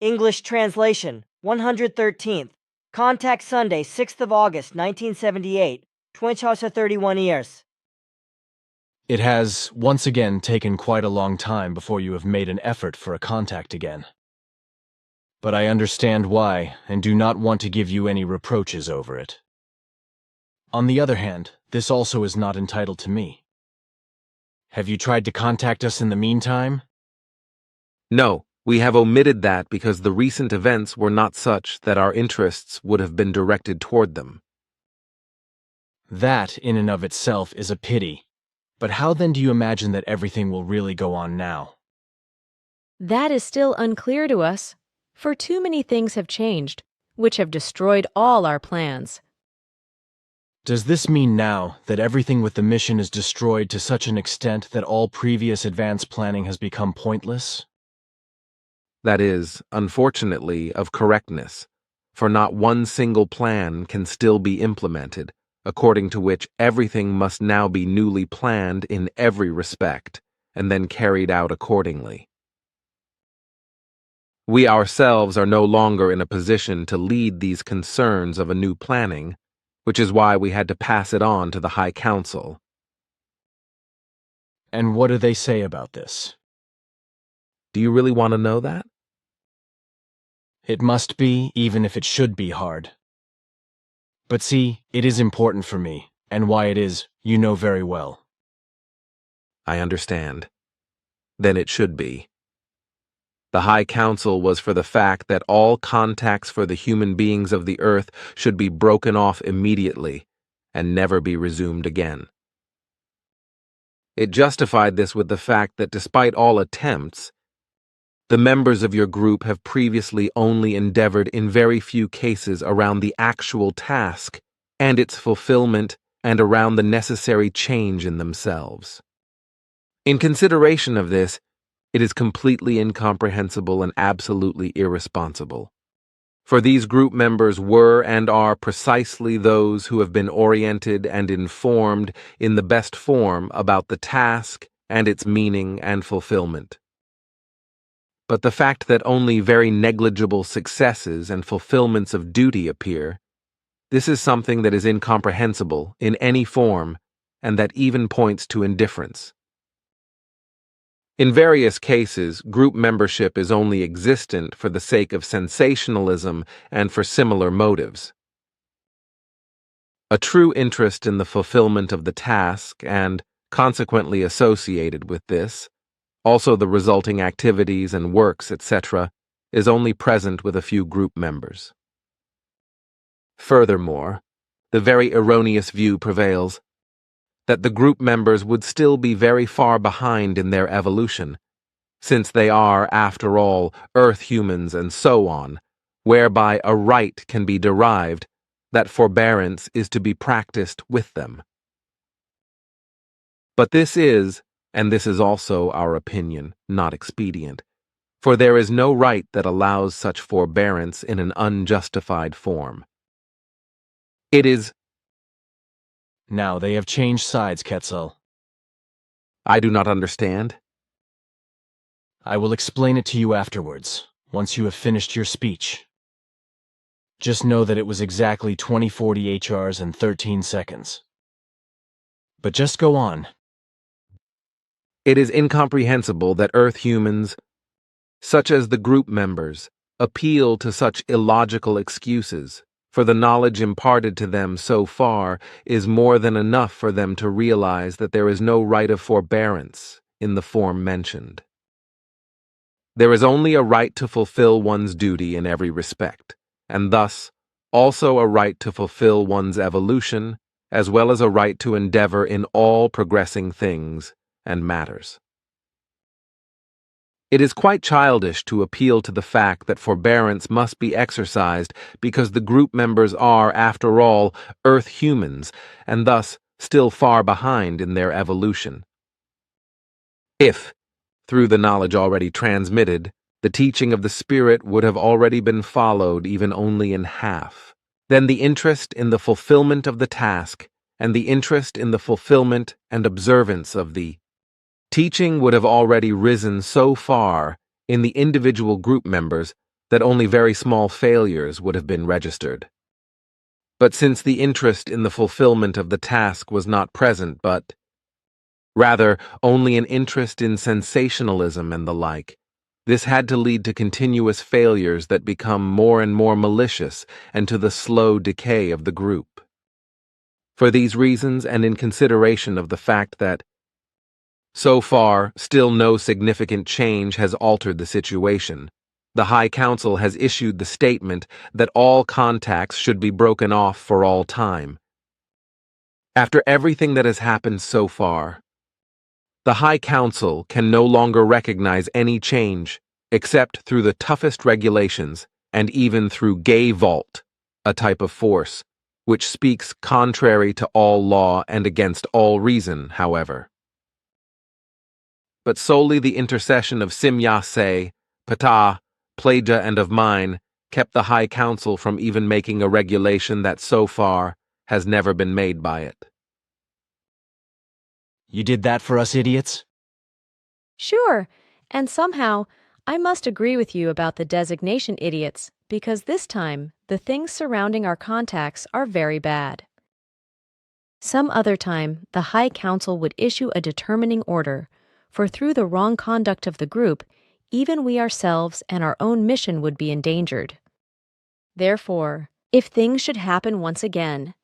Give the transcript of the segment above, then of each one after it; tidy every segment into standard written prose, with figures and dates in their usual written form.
English translation, 113th. Contact Sunday, 6th of August, 1978. 31 years. It has, once again, taken quite a long time before you have made an effort for a contact again. But I understand why, and do not want to give you any reproaches over it. On the other hand, this also is not entitled to me. Have you tried to contact us in the meantime? No, we have omitted that because the recent events were not such that our interests would have been directed toward them. That, in and of itself, is a pity. But how then do you imagine that everything will really go on now? That is still unclear to us, for too many things have changed, which have destroyed all our plans. Does this mean now that everything with the mission is destroyed to such an extent that all previous advanced planning has become pointless? That is, unfortunately, of correctness, for not one single plan can still be implemented, according to which everything must now be newly planned in every respect, and then carried out accordingly. We ourselves are no longer in a position to lead these concerns of a new planning, which is why we had to pass it on to the High Council. And what do they say about this? Do you really want to know that? It must be, even if it should be hard. But see, it is important for me, and why it is, you know very well. I understand. Then it should be. The High Council was for the fact that all contacts for the human beings of the earth should be broken off immediately and never be resumed again. It justified this with the fact that despite all attempts, the members of your group have previously only endeavored in very few cases around the actual task and its fulfillment and around the necessary change in themselves. In consideration of this, it is completely incomprehensible and absolutely irresponsible. For these group members were and are precisely those who have been oriented and informed in the best form about the task and its meaning and fulfillment. But the fact that only very negligible successes and fulfillments of duty appear, this is something that is incomprehensible in any form and that even points to indifference. In various cases, group membership is only existent for the sake of sensationalism and for similar motives. A true interest in the fulfillment of the task and, consequently associated with this, also the resulting activities and works, etc., is only present with a few group members. Furthermore, the very erroneous view prevails that the group members would still be very far behind in their evolution, since they are, after all, earth humans and so on, whereby a right can be derived that forbearance is to be practiced with them. But this is, and this is also our opinion, not expedient, for there is no right that allows such forbearance in an unjustified form. It is. Now they have changed sides, Quetzal. I do not understand. I will explain it to you afterwards, once you have finished your speech. Just know that it was exactly 2040 HRs and 13 seconds. But just go on. It is incomprehensible that Earth humans, such as the group members, appeal to such illogical excuses, for the knowledge imparted to them so far is more than enough for them to realize that there is no right of forbearance in the form mentioned. There is only a right to fulfill one's duty in every respect, and thus also a right to fulfill one's evolution, as well as a right to endeavor in all progressing things and matters. It is quite childish to appeal to the fact that forbearance must be exercised because the group members are, after all, Earth humans, and thus still far behind in their evolution. If, through the knowledge already transmitted, the teaching of the Spirit would have already been followed even only in half, then the interest in the fulfillment of the task and the interest in the fulfillment and observance of the teaching would have already risen so far in the individual group members that only very small failures would have been registered. But since the interest in the fulfillment of the task was not present, but rather only an interest in sensationalism and the like, this had to lead to continuous failures that become more and more malicious and to the slow decay of the group. For these reasons, and in consideration of the fact that, so far, still no significant change has altered the situation, the High Council has issued the statement that all contacts should be broken off for all time. After everything that has happened so far, the High Council can no longer recognize any change except through the toughest regulations and even through Gay Vault, a type of force, which speaks contrary to all law and against all reason, however. But solely the intercession of Simyase, Ptah, Plaja, and of mine kept the High Council from even making a regulation that so far has never been made by it. You did that for us idiots? Sure, and somehow, I must agree with you about the designation idiots, because this time, the things surrounding our contacts are very bad. Some other time, the High Council would issue a determining order, for through the wrong conduct of the group, even we ourselves and our own mission would be endangered. Therefore, if things should happen once again,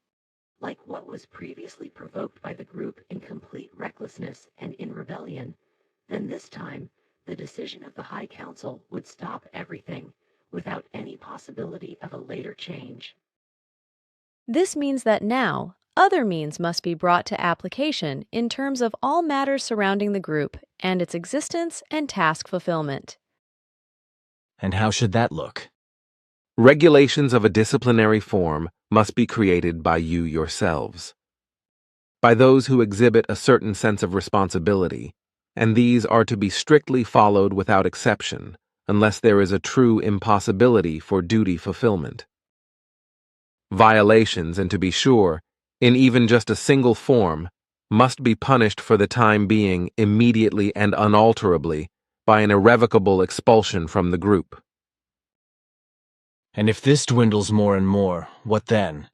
like what was previously provoked by the group in complete recklessness and in rebellion, then this time the decision of the High Council would stop everything without any possibility of a later change. this means that now, other means must be brought to application in terms of all matters surrounding the group and its existence and task fulfillment. And how should that look? Regulations of a disciplinary form must be created by you yourselves, by those who exhibit a certain sense of responsibility, and these are to be strictly followed without exception, unless there is a true impossibility for duty fulfillment. Violations, and to be sure, in even just a single form, must be punished for the time being immediately and unalterably by an irrevocable expulsion from the group. And if this dwindles more and more, what then?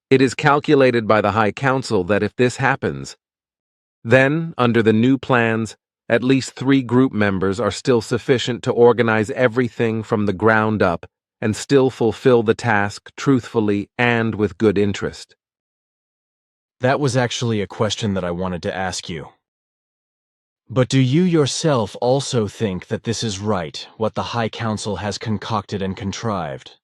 It is calculated by the High Council that if this happens, then, under the new plans, at least 3 group members are still sufficient to organize everything from the ground up and still fulfill the task truthfully and with good interest. That was actually a question that I wanted to ask you. But do you yourself also think that this is right, what the High Council has concocted and contrived?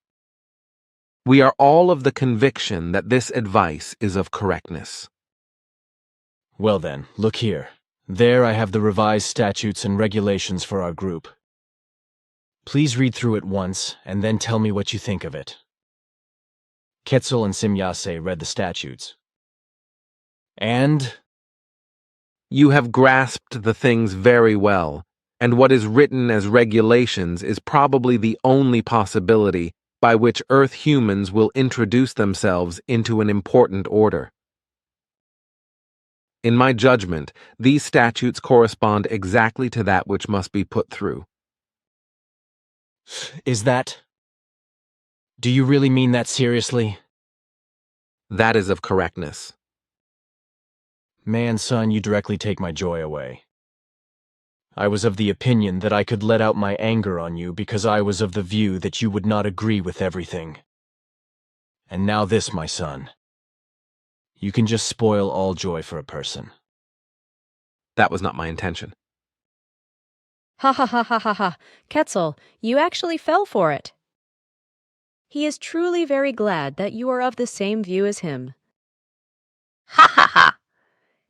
We are all of the conviction that this advice is of correctness. Well then, look here. There I have the revised statutes and regulations for our group. Please read through it once, and then tell me what you think of it. Quetzal and Simyase read the statutes. And? You have grasped the things very well, and what is written as regulations is probably the only possibility by which Earth humans will introduce themselves into an important order. In my judgment, these statutes correspond exactly to that which must be put through. Is that? Do you really mean that seriously? That is of correctness. Man, son, you directly take my joy away. I was of the opinion that I could let out my anger on you because I was of the view that you would not agree with everything. And now this, my son. You can just spoil all joy for a person. That was not my intention. Ha ha ha ha ha ha. Quetzal, you actually fell for it. He is truly very glad that you are of the same view as him. Ha ha ha.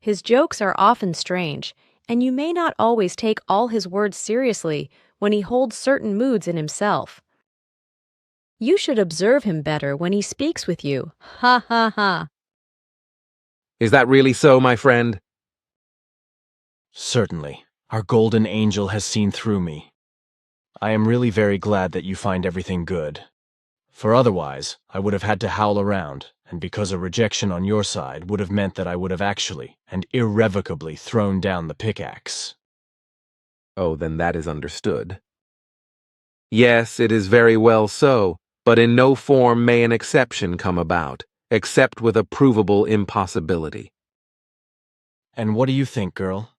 His jokes are often strange, and you may not always take all his words seriously when he holds certain moods in himself. You should observe him better when he speaks with you. Ha ha ha. Is that really so, my friend? Certainly. Our golden angel has seen through me. I am really very glad that you find everything good. For otherwise, I would have had to howl around, and because a rejection on your side would have meant that I would have actually and irrevocably thrown down the pickaxe. Oh, then that is understood. Yes, it is very well so, but in no form may an exception come about, except with a provable impossibility. And what do you think, girl?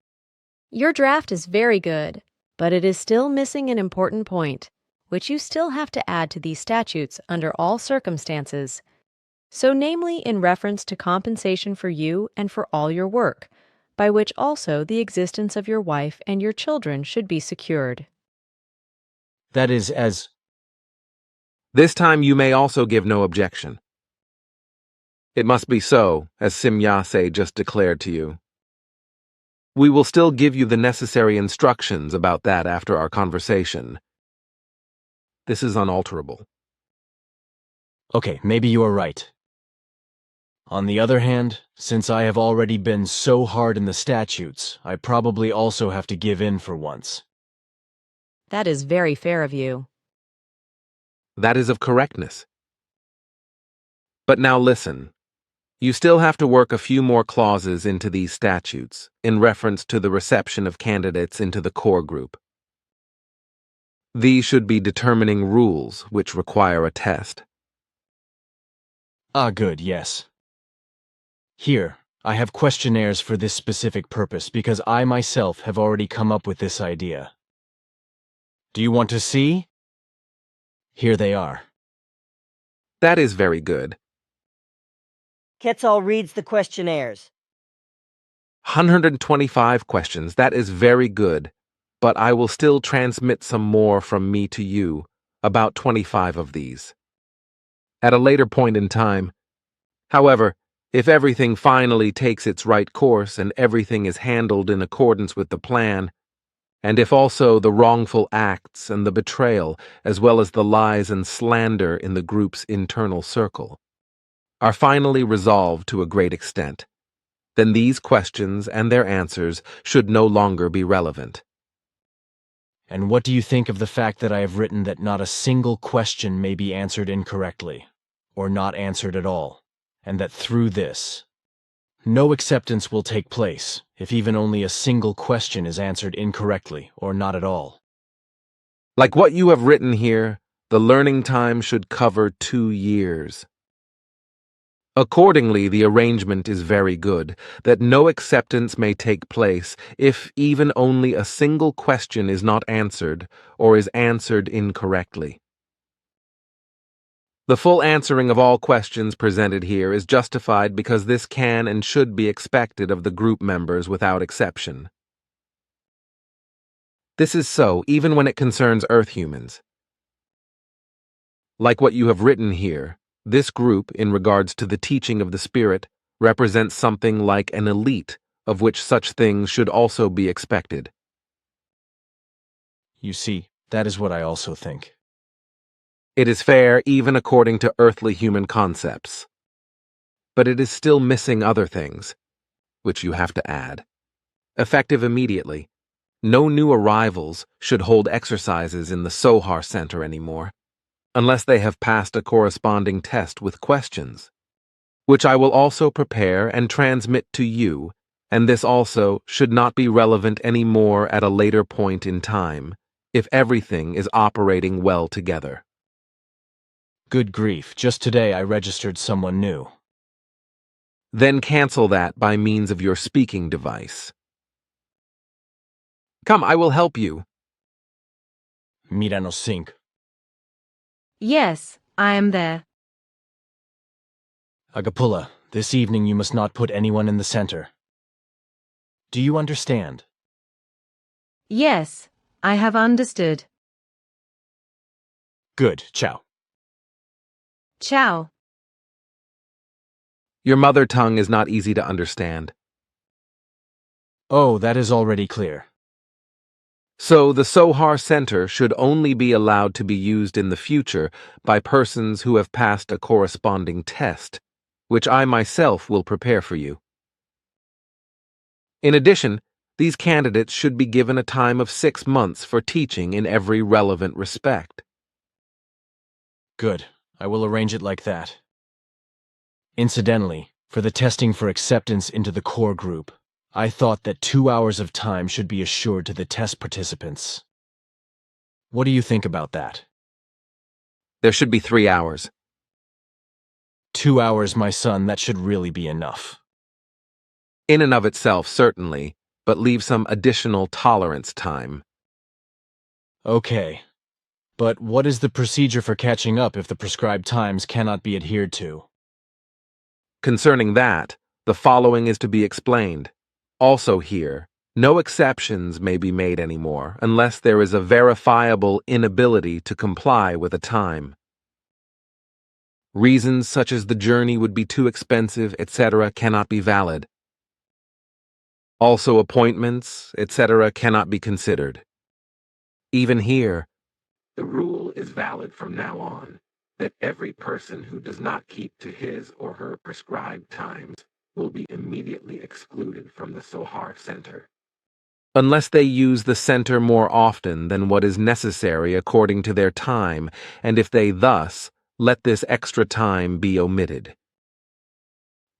Your draft is very good, but it is still missing an important point, which you still have to add to these statutes under all circumstances. So, namely, in reference to compensation for you and for all your work, by which also the existence of your wife and your children should be secured. That is as... This time you may also give no objection. It must be so, as Simyase just declared to you. We will still give you the necessary instructions about that after our conversation. This is unalterable. Okay, maybe you are right. On the other hand, since I have already been so hard in the statutes, I probably also have to give in for once. That is very fair of you. That is of correctness. But now listen. You still have to work a few more clauses into these statutes in reference to the reception of candidates into the core group. These should be determining rules which require a test. Ah, good, yes. Here, I have questionnaires for this specific purpose because I myself have already come up with this idea. Do you want to see? Here they are. That is very good. Quetzal reads the questionnaires. 125 questions, that is very good, but I will still transmit some more from me to you, about 25 of these. At a later point in time. However, if everything finally takes its right course and everything is handled in accordance with the plan, and if also the wrongful acts and the betrayal, as well as the lies and slander in the group's internal circle, are finally resolved to a great extent, then these questions and their answers should no longer be relevant. And what do you think of the fact that I have written that not a single question may be answered incorrectly, or not answered at all, and that through this, no acceptance will take place if even only a single question is answered incorrectly or not at all? Like what you have written here, the learning time should cover 2 years. Accordingly, the arrangement is very good, that no acceptance may take place if even only a single question is not answered or is answered incorrectly. The full answering of all questions presented here is justified because this can and should be expected of the group members without exception. This is so even when it concerns Earth humans. Like what you have written here, this group, in regards to the teaching of the Spirit, represents something like an elite, of which such things should also be expected. You see, that is what I also think. It is fair even according to earthly human concepts. But it is still missing other things, which you have to add. Effective immediately, no new arrivals should hold exercises in the Sohar Center anymore, unless they have passed a corresponding test with questions, which I will also prepare and transmit to you, and this also should not be relevant anymore at a later point in time, if everything is operating well together. Good grief, just today I registered someone new. Then cancel that by means of your speaking device. Come, I will help you. Miranos Sink. Yes, I am there. Agapula, this evening you must not put anyone in the center. Do you understand? Yes, I have understood. Good, ciao. Ciao. Your mother tongue is not easy to understand. Oh, that is already clear. So the Sohar Center should only be allowed to be used in the future by persons who have passed a corresponding test, which I myself will prepare for you. In addition, these candidates should be given a time of 6 months for teaching in every relevant respect. Good, I will arrange it like that. Incidentally, for the testing for acceptance into the core group, I thought that 2 hours of time should be assured to the test participants. What do you think about that? There should be 3 hours. 2 hours, my son, that should really be enough. In and of itself, certainly, but leave some additional tolerance time. Okay. But what is the procedure for catching up if the prescribed times cannot be adhered to? Concerning that, the following is to be explained. Also here, no exceptions may be made anymore unless there is a verifiable inability to comply with a time. Reasons such as the journey would be too expensive, etc., cannot be valid. Also, appointments, etc., cannot be considered. Even here, the rule is valid from now on that every person who does not keep to his or her prescribed times will be immediately excluded from the Sohar Center. unless they use the center more often than what is necessary according to their time, and if they thus let this extra time be omitted.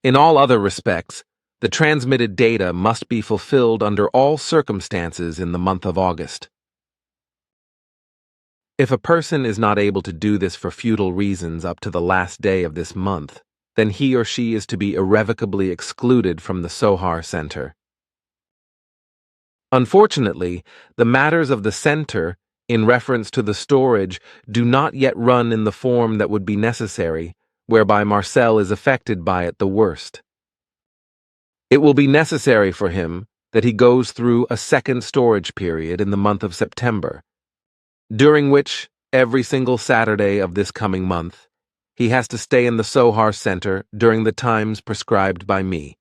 In all other respects, the transmitted data must be fulfilled under all circumstances in the month of August. If a person is not able to do this for futile reasons up to the last day of this month, then he or she is to be irrevocably excluded from the Sohar Center. Unfortunately, the matters of the center, in reference to the storage, do not yet run in the form that would be necessary, whereby Marcel is affected by it the worst. It will be necessary for him that he goes through a second storage period in the month of September, during which, every single Saturday of this coming month, he has to stay in the Sohar Center during the times prescribed by me.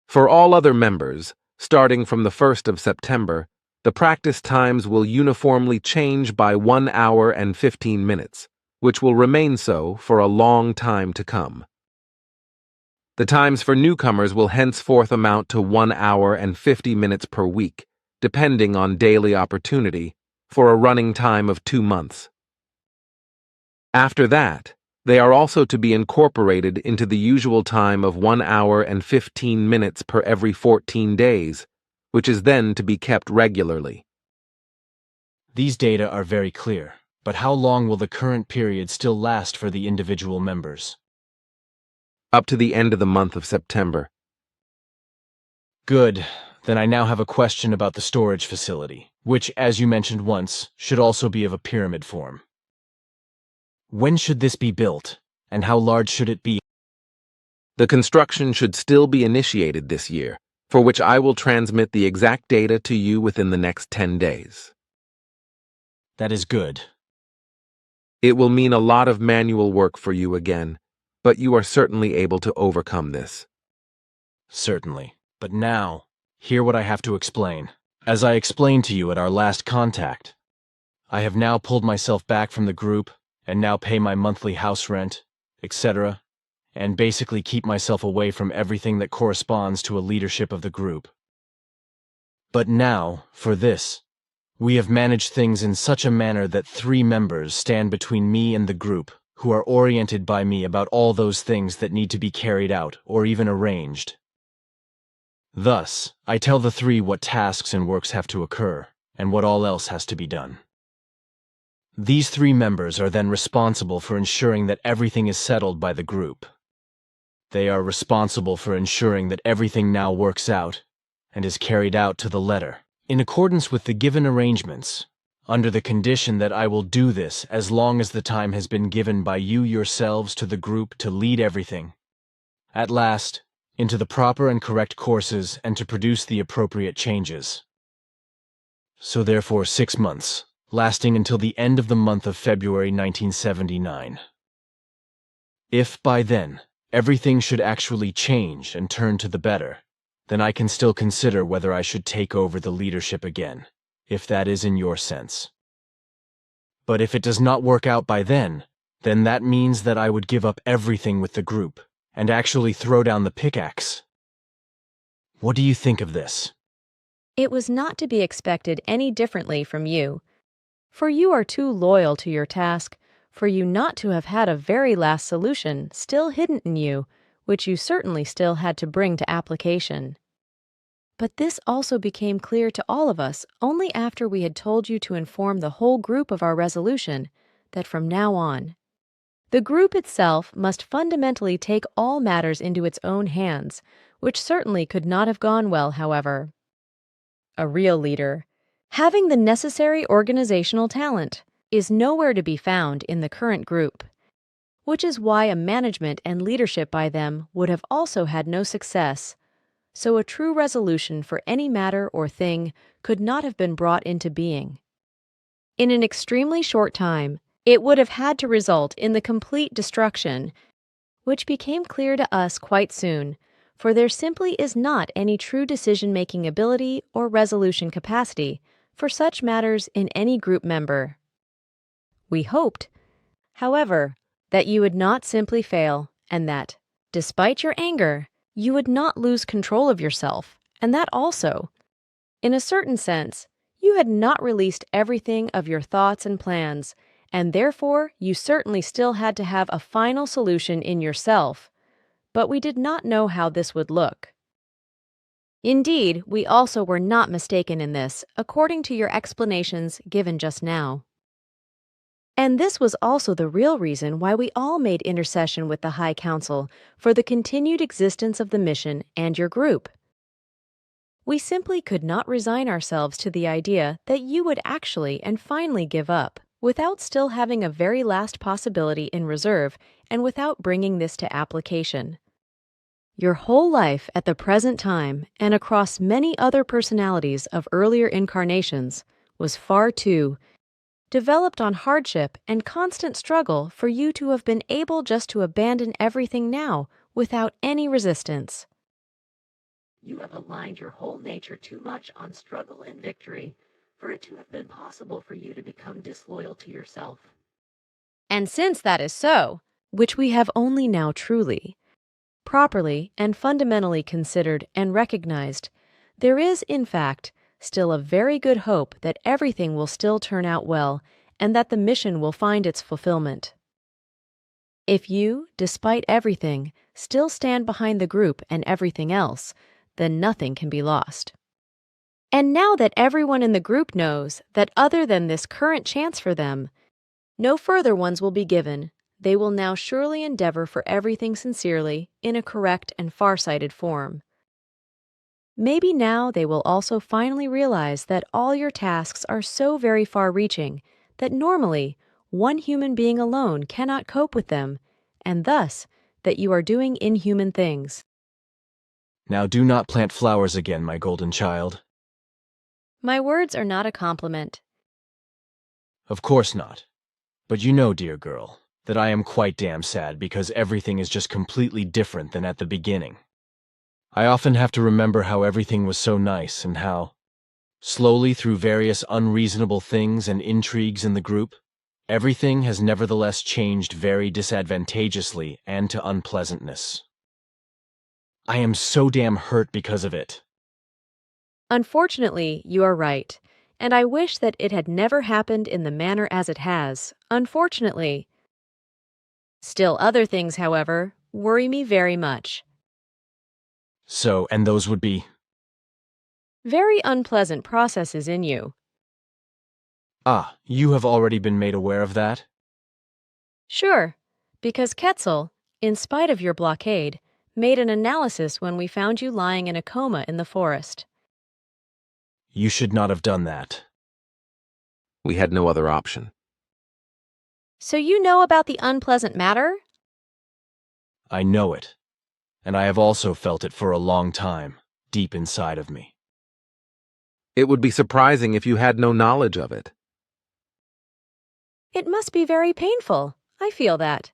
For all other members, starting from the 1st of September, the practice times will uniformly change by 1 hour and 15 minutes, which will remain so for a long time to come. The times for newcomers will henceforth amount to 1 hour and 50 minutes per week, depending on daily opportunity, for a running time of 2 months. After that, they are also to be incorporated into the usual time of 1 hour and 15 minutes per every 14 days, which is then to be kept regularly. These data are very clear, but how long will the current period still last for the individual members? Up to the end of the month of September. Good. Then I now have a question about the storage facility, which, as you mentioned once, should also be of a pyramid form. When should this be built, and how large should it be? The construction should still be initiated this year, for which I will transmit the exact data to you within the next 10 days. That is good. It will mean a lot of manual work for you again, but you are certainly able to overcome this. Certainly. But now, hear what I have to explain. As I explained to you at our last contact, I have now pulled myself back from the group and now pay my monthly house rent, etc., and basically keep myself away from everything that corresponds to a leadership of the group. But now, for this, we have managed things in such a manner that 3 members stand between me and the group, who are oriented by me about all those things that need to be carried out or even arranged. Thus, I tell the 3 what tasks and works have to occur, and what all else has to be done. These 3 members are then responsible for ensuring that everything is settled by the group. They are responsible for ensuring that everything now works out and is carried out to the letter, in accordance with the given arrangements, under the condition that I will do this as long as the time has been given by you yourselves to the group to lead everything, at last, into the proper and correct courses and to produce the appropriate changes. So therefore 6 months, lasting until the end of the month of February 1979. If by then everything should actually change and turn to the better, then I can still consider whether I should take over the leadership again, if that is in your sense. But if it does not work out by then that means that I would give up everything with the group and actually throw down the pickaxe. What do you think of this? It was not to be expected any differently from you, for you are too loyal to your task for you not to have had a very last solution still hidden in you, which you certainly still had to bring to application. But this also became clear to all of us only after we had told you to inform the whole group of our resolution that from now on, the group itself must fundamentally take all matters into its own hands, which certainly could not have gone well, however. A real leader, having the necessary organizational talent, is nowhere to be found in the current group, which is why a management and leadership by them would have also had no success. So a true resolution for any matter or thing could not have been brought into being. In an extremely short time, it would have had to result in the complete destruction, which became clear to us quite soon, for there simply is not any true decision-making ability or resolution capacity for such matters in any group member. We hoped, however, that you would not simply fail, and that, despite your anger, you would not lose control of yourself, and that also, in a certain sense, you had not released everything of your thoughts and plans, and therefore you certainly still had to have a final solution in yourself, but we did not know how this would look. Indeed, we also were not mistaken in this, according to your explanations given just now. And this was also the real reason why we all made intercession with the High Council for the continued existence of the mission and your group. We simply could not resign ourselves to the idea that you would actually and finally give up, without still having a very last possibility in reserve and without bringing this to application. Your whole life at the present time and across many other personalities of earlier incarnations was far too developed on hardship and constant struggle for you to have been able just to abandon everything now without any resistance. You have aligned your whole nature too much on struggle and victory for it to have been possible for you to become disloyal to yourself. And since that is so, which we have only now truly, properly and fundamentally considered and recognized, there is, in fact, still a very good hope that everything will still turn out well and that the mission will find its fulfillment. If you, despite everything, still stand behind the group and everything else, then nothing can be lost. And now that everyone in the group knows that other than this current chance for them, no further ones will be given, they will now surely endeavor for everything sincerely in a correct and far-sighted form. Maybe now they will also finally realize that all your tasks are so very far-reaching that normally one human being alone cannot cope with them, and thus that you are doing inhuman things. Now do not plant flowers again, my golden child. My words are not a compliment. Of course not. But you know, dear girl, that I am quite damn sad because everything is just completely different than at the beginning. I often have to remember how everything was so nice and how, slowly through various unreasonable things and intrigues in the group, everything has nevertheless changed very disadvantageously and to unpleasantness. I am so damn hurt because of it. Unfortunately, you are right, and I wish that it had never happened in the manner as it has, unfortunately. Still other things, however, worry me very much. So, and those would be? Very unpleasant processes in you. Ah, you have already been made aware of that? Sure, because Quetzal, in spite of your blockade, made an analysis when we found you lying in a coma in the forest. You should not have done that. We had no other option. So you know about the unpleasant matter? I know it, and I have also felt it for a long time, deep inside of me. It would be surprising if you had no knowledge of it. It must be very painful. I feel that.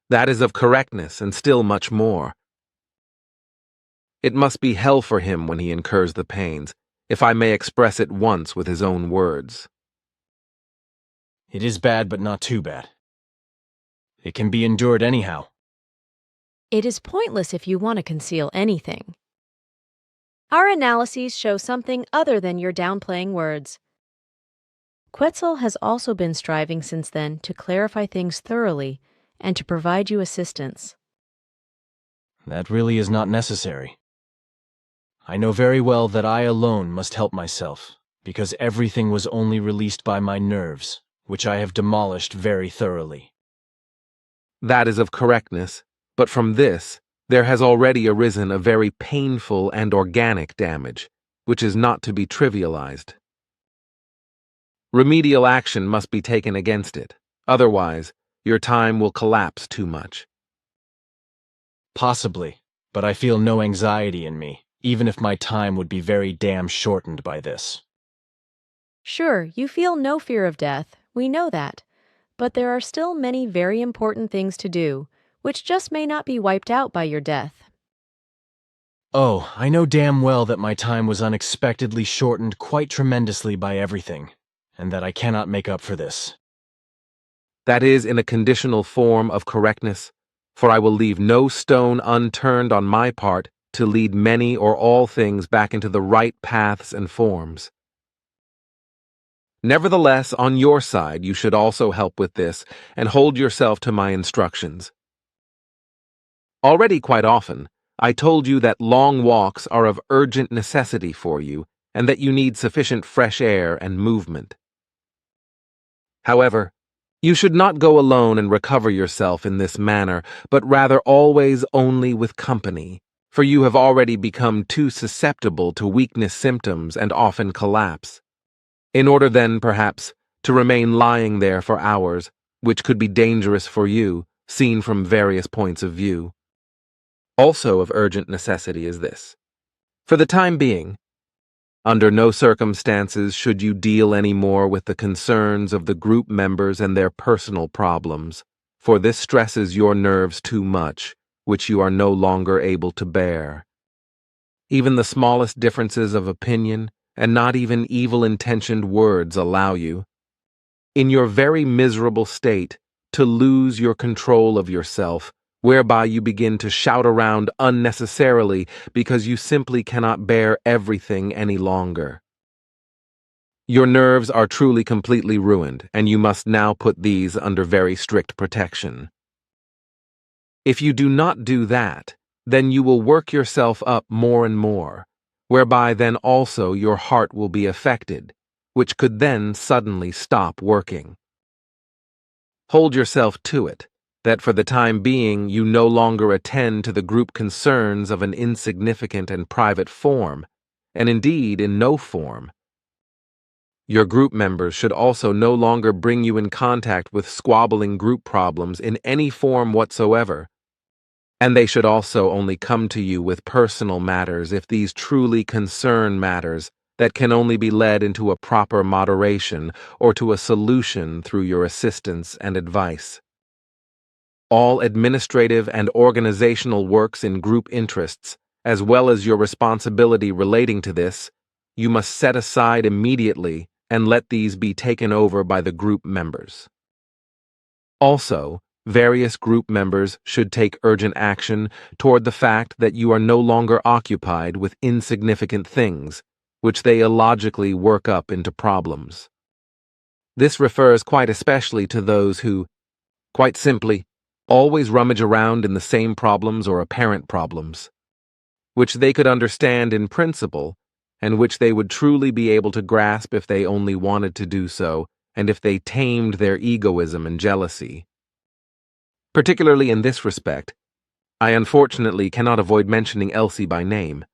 That is of correctness and still much more. It must be hell for him when he incurs the pains, if I may express it once with his own words. It is bad, but not too bad. It can be endured anyhow. It is pointless if you want to conceal anything. Our analyses show something other than your downplaying words. Quetzal has also been striving since then to clarify things thoroughly and to provide you assistance. That really is not necessary. I know very well that I alone must help myself, because everything was only released by my nerves, which I have demolished very thoroughly. That is of correctness, but from this, there has already arisen a very painful and organic damage, which is not to be trivialized. Remedial action must be taken against it. Otherwise, your time will collapse too much. Possibly, but I feel no anxiety in me, even if my time would be very damn shortened by this. Sure, you feel no fear of death, we know that. But there are still many very important things to do, which just may not be wiped out by your death. Oh, I know damn well that my time was unexpectedly shortened quite tremendously by everything, and that I cannot make up for this. That is in a conditional form of correctness, for I will leave no stone unturned on my part to lead many or all things back into the right paths and forms. Nevertheless, on your side, you should also help with this and hold yourself to my instructions. Already quite often, I told you that long walks are of urgent necessity for you and that you need sufficient fresh air and movement. However, you should not go alone and recover yourself in this manner, but rather always only with company, for you have already become too susceptible to weakness symptoms and often collapse. In order then, perhaps, to remain lying there for hours, which could be dangerous for you, seen from various points of view. Also of urgent necessity is this. For the time being, under no circumstances should you deal any more with the concerns of the group members and their personal problems, for this stresses your nerves too much, which you are no longer able to bear. Even the smallest differences of opinion, and not even evil-intentioned words allow you, in your very miserable state, to lose your control of yourself, whereby you begin to shout around unnecessarily because you simply cannot bear everything any longer. Your nerves are truly completely ruined, and you must now put these under very strict protection. If you do not do that, then you will work yourself up more and more, whereby then also your heart will be affected, which could then suddenly stop working. Hold yourself to it, that for the time being you no longer attend to the group concerns of an insignificant and private form, and indeed in no form. Your group members should also no longer bring you in contact with squabbling group problems in any form whatsoever, and they should also only come to you with personal matters if these truly concern matters that can only be led into a proper moderation or to a solution through your assistance and advice. All administrative and organizational works in group interests, as well as your responsibility relating to this, you must set aside immediately and let these be taken over by the group members. Also, various group members should take urgent action toward the fact that you are no longer occupied with insignificant things, which they illogically work up into problems. This refers quite especially to those who, quite simply, always rummage around in the same problems or apparent problems, which they could understand in principle, and which they would truly be able to grasp if they only wanted to do so, and if they tamed their egoism and jealousy. Particularly in this respect, I unfortunately cannot avoid mentioning Elsie by name,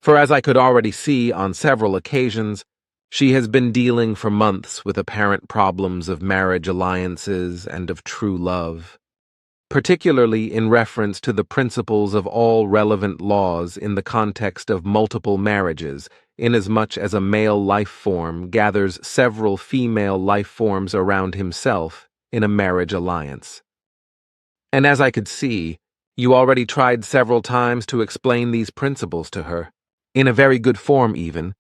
for as I could already see on several occasions, she has been dealing for months with apparent problems of marriage alliances and of true love, particularly in reference to the principles of all relevant laws in the context of multiple marriages, inasmuch as a male life form gathers several female life forms around himself in a marriage alliance. And as I could see, you already tried several times to explain these principles to her, in a very good form even,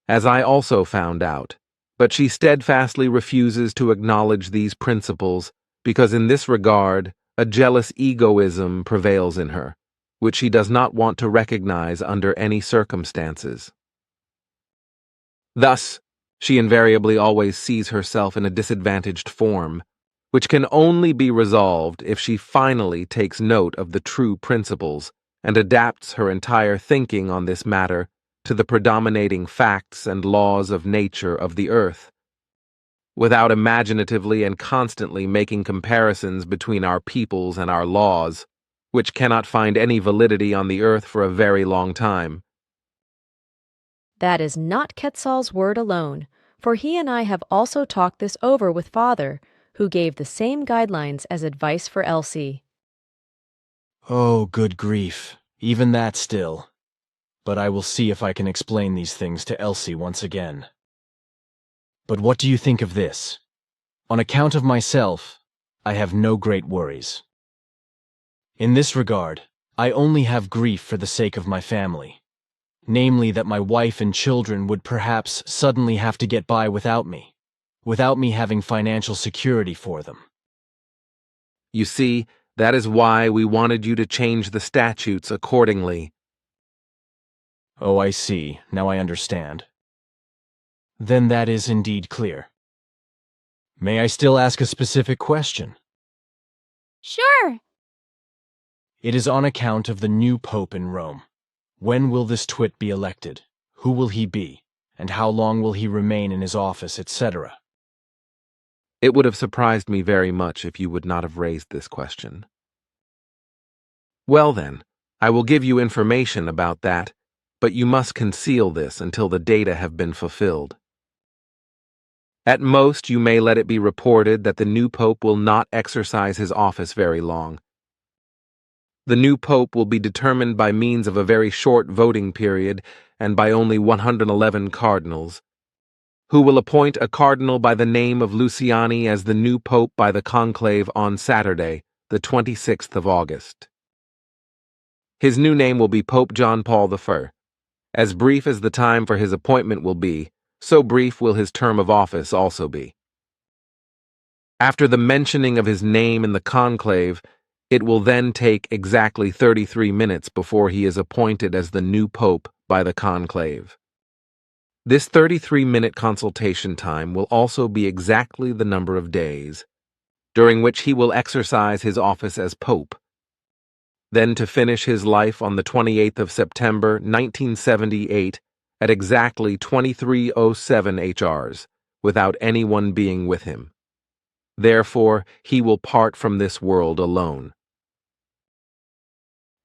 as I also found out, but she steadfastly refuses to acknowledge these principles because in this regard a jealous egoism prevails in her, which she does not want to recognize under any circumstances. Thus, she invariably always sees herself in a disadvantaged form, which can only be resolved if she finally takes note of the true principles and adapts her entire thinking on this matter to the predominating facts and laws of nature of the earth, without imaginatively and constantly making comparisons between our peoples and our laws, which cannot find any validity on the earth for a very long time. That is not Quetzal's word alone, for he and I have also talked this over with Father, who gave the same guidelines as advice for Elsie. Oh, good grief. Even that still. But I will see if I can explain these things to Elsie once again. But what do you think of this? On account of myself, I have no great worries. In this regard, I only have grief for the sake of my family. Namely, that my wife and children would perhaps suddenly have to get by without me having financial security for them. You see, that is why we wanted you to change the statutes accordingly. Oh, I see. Now I understand. Then that is indeed clear. May I still ask a specific question? Sure. It is on account of the new pope in Rome. When will this twit be elected? Who will he be? And how long will he remain in his office, etc.? It would have surprised me very much if you would not have raised this question. Well then, I will give you information about that, but you must conceal this until the data have been fulfilled. At most, you may let it be reported that the new pope will not exercise his office very long. The new pope will be determined by means of a very short voting period and by only 111 cardinals, who will appoint a cardinal by the name of Luciani as the new pope by the conclave on Saturday, the 26th of August. His new name will be Pope John Paul I. As brief as the time for his appointment will be, so brief will his term of office also be. After the mentioning of his name in the conclave, it will then take exactly 33 minutes before he is appointed as the new pope by the conclave. This 33-minute consultation time will also be exactly the number of days, during which he will exercise his office as pope, then to finish his life on the 28th of September, 1978, at exactly 23:07 HRs, without anyone being with him. Therefore, he will part from this world alone.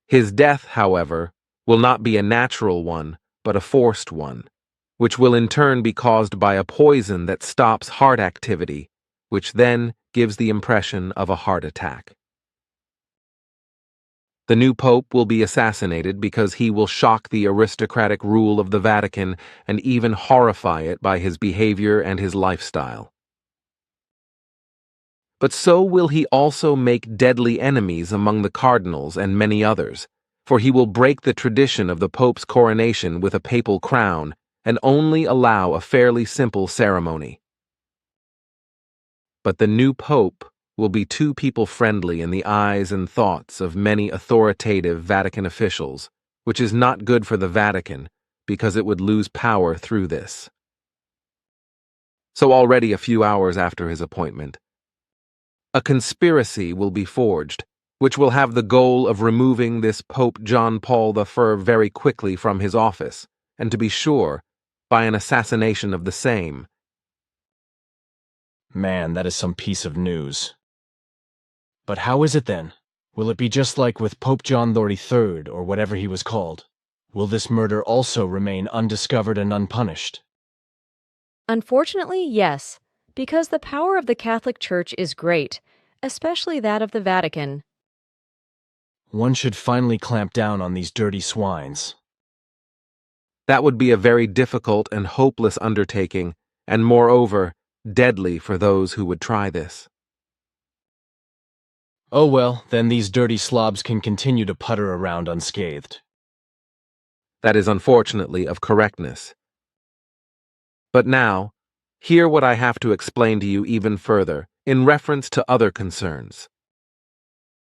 His death, however, will not be a natural one, but a forced one, which will in turn be caused by a poison that stops heart activity, which then gives the impression of a heart attack. The new pope will be assassinated because he will shock the aristocratic rule of the Vatican and even horrify it by his behavior and his lifestyle. But so will he also make deadly enemies among the cardinals and many others, for he will break the tradition of the pope's coronation with a papal crown and only allow a fairly simple ceremony. But the new pope will be too people-friendly in the eyes and thoughts of many authoritative Vatican officials, which is not good for the Vatican because it would lose power through this. So already a few hours after his appointment, a conspiracy will be forged, which will have the goal of removing this Pope John Paul I very quickly from his office, and to be sure, by an assassination of the same. Man, that is some piece of news. But how is it then? Will it be just like with Pope John XXIII, or whatever he was called? Will this murder also remain undiscovered and unpunished? Unfortunately, yes, because the power of the Catholic Church is great, especially that of the Vatican. One should finally clamp down on these dirty swines. That would be a very difficult and hopeless undertaking, and moreover, deadly for those who would try this. Oh well, then these dirty slobs can continue to putter around unscathed. That is unfortunately of correctness. But now, hear what I have to explain to you even further, in reference to other concerns.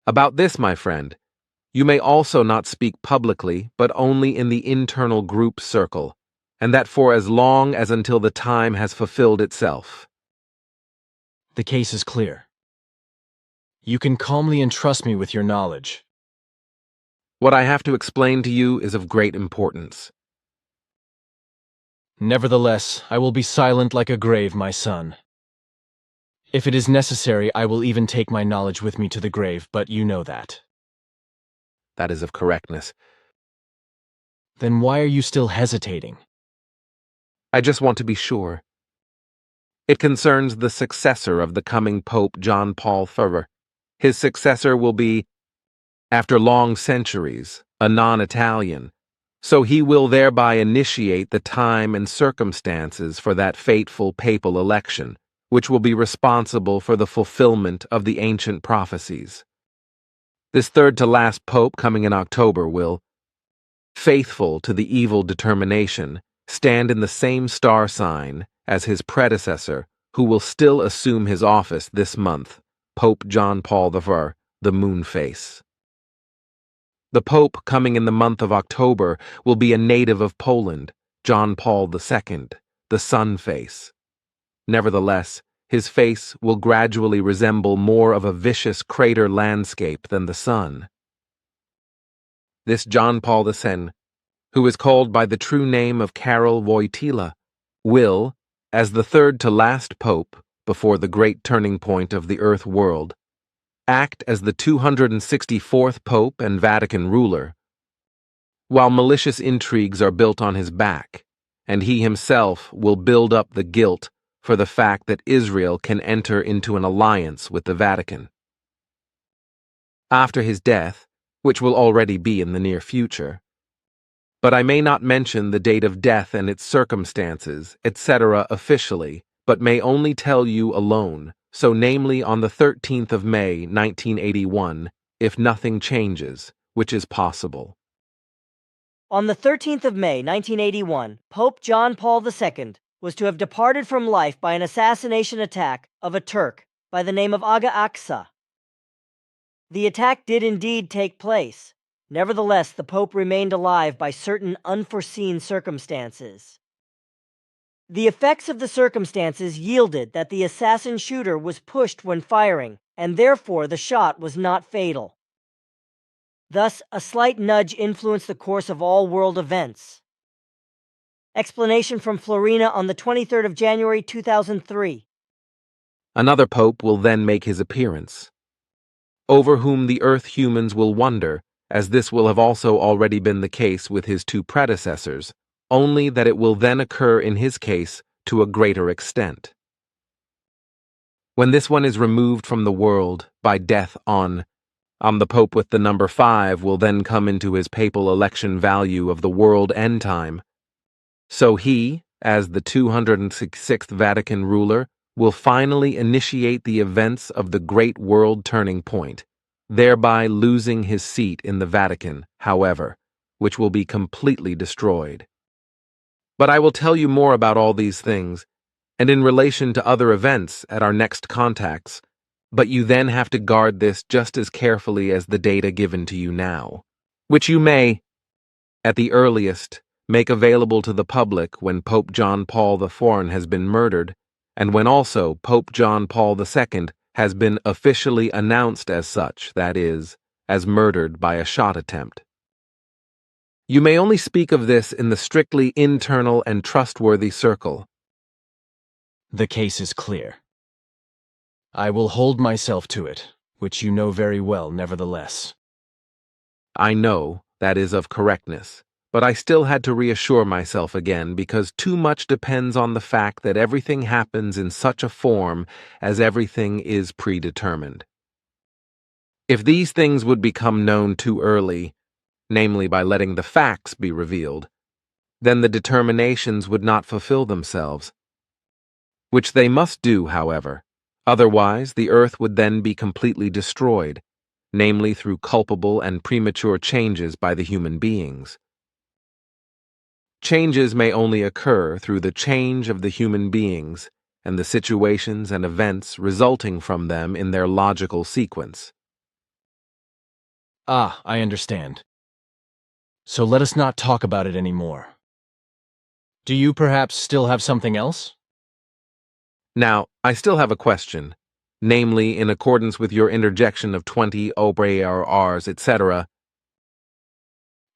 About this, my friend, you may also not speak publicly, but only in the internal group circle, and that for as long as until the time has fulfilled itself. The case is clear. You can calmly entrust me with your knowledge. What I have to explain to you is of great importance. Nevertheless, I will be silent like a grave, my son. If it is necessary, I will even take my knowledge with me to the grave, but you know that. That is of correctness. Then why are you still hesitating? I just want to be sure. It concerns the successor of the coming Pope John Paul III. His successor will be, after long centuries, a non-Italian, so he will thereby initiate the time and circumstances for that fateful papal election, which will be responsible for the fulfillment of the ancient prophecies. This third-to-last pope coming in October will, faithful to the evil determination, stand in the same star sign as his predecessor, who will still assume his office this month, Pope John Paul IV, the Moon Face. The Pope coming in the month of October will be a native of Poland, John Paul II, the Sun Face. Nevertheless, his face will gradually resemble more of a vicious crater landscape than the sun. This John Paul II, who is called by the true name of Karol Wojtyla, will, as the third-to-last pope before the great turning point of the earth world, act as the 264th Pope and Vatican ruler, while malicious intrigues are built on his back, and he himself will build up the guilt for the fact that Israel can enter into an alliance with the Vatican. After his death, which will already be in the near future, but I may not mention the date of death and its circumstances, etc. officially, but may only tell you alone, so namely on the 13th of May, 1981, if nothing changes, which is possible. On the 13th of May, 1981, Pope John Paul II was to have departed from life by an assassination attack of a Turk by the name of Aga Aksa. The attack did indeed take place. Nevertheless, the Pope remained alive by certain unforeseen circumstances. The effects of the circumstances yielded that the assassin shooter was pushed when firing, and therefore the shot was not fatal. Thus, a slight nudge influenced the course of all world events. Explanation from Florina on the 23rd of January 2003. Another pope will then make his appearance, over whom the earth humans will wonder, as this will have also already been the case with his two predecessors, only that it will then occur in his case to a greater extent. When this one is removed from the world by death on the Pope with the number 5 will then come into his papal election value of the world end time. So he, as the 266th Vatican ruler, will finally initiate the events of the great world turning point, thereby losing his seat in the Vatican, however, which will be completely destroyed. But I will tell you more about all these things, and in relation to other events at our next contacts, but you then have to guard this just as carefully as the data given to you now, which you may, at the earliest, make available to the public when Pope John Paul IV has been murdered, and when also Pope John Paul II has been officially announced as such, that is, as murdered by a shot attempt. You may only speak of this in the strictly internal and trustworthy circle. The case is clear. I will hold myself to it, which you know very well nevertheless. I know that is of correctness, but I still had to reassure myself again because too much depends on the fact that everything happens in such a form as everything is predetermined. If these things would become known too early, namely by letting the facts be revealed, then the determinations would not fulfill themselves, which they must do, however. Otherwise, the earth would then be completely destroyed, namely through culpable and premature changes by the human beings. Changes may only occur through the change of the human beings and the situations and events resulting from them in their logical sequence. Ah, I understand. So let us not talk about it anymore. Do you perhaps still have something else? Now, I still have a question, namely, in accordance with your interjection of 20 OBRRs, etc.,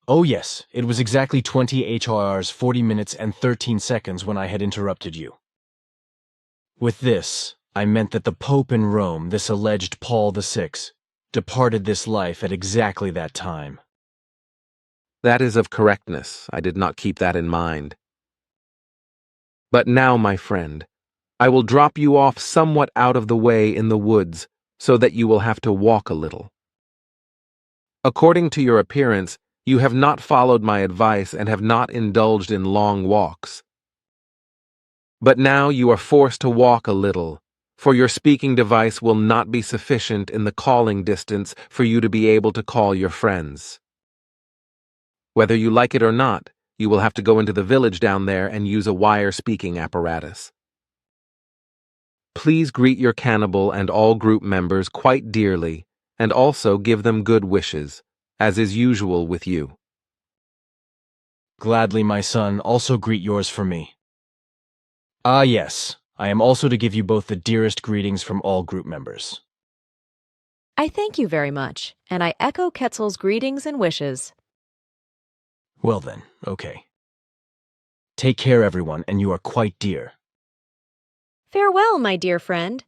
Oh yes, it was exactly 20 HRRs 40 minutes and 13 seconds when I had interrupted you. With this, I meant that the Pope in Rome, this alleged Paul VI, departed this life at exactly that time. That is of correctness. I did not keep that in mind. But now, my friend, I will drop you off somewhat out of the way in the woods so that you will have to walk a little. According to your appearance, you have not followed my advice and have not indulged in long walks. But now you are forced to walk a little, for your speaking device will not be sufficient in the calling distance for you to be able to call your friends. Whether you like it or not, you will have to go into the village down there and use a wire speaking apparatus. Please greet your cannibal and all group members quite dearly, and also give them good wishes, as is usual with you. Gladly, my son, also greet yours for me. Ah yes, I am also to give you both the dearest greetings from all group members. I thank you very much, and I echo Quetzal's greetings and wishes. Well then, okay. Take care, everyone, and you are quite dear. Farewell, my dear friend.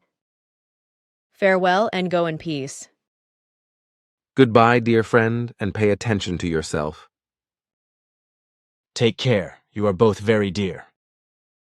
Farewell, and go in peace. Goodbye, dear friend, and pay attention to yourself. Take care, you are both very dear.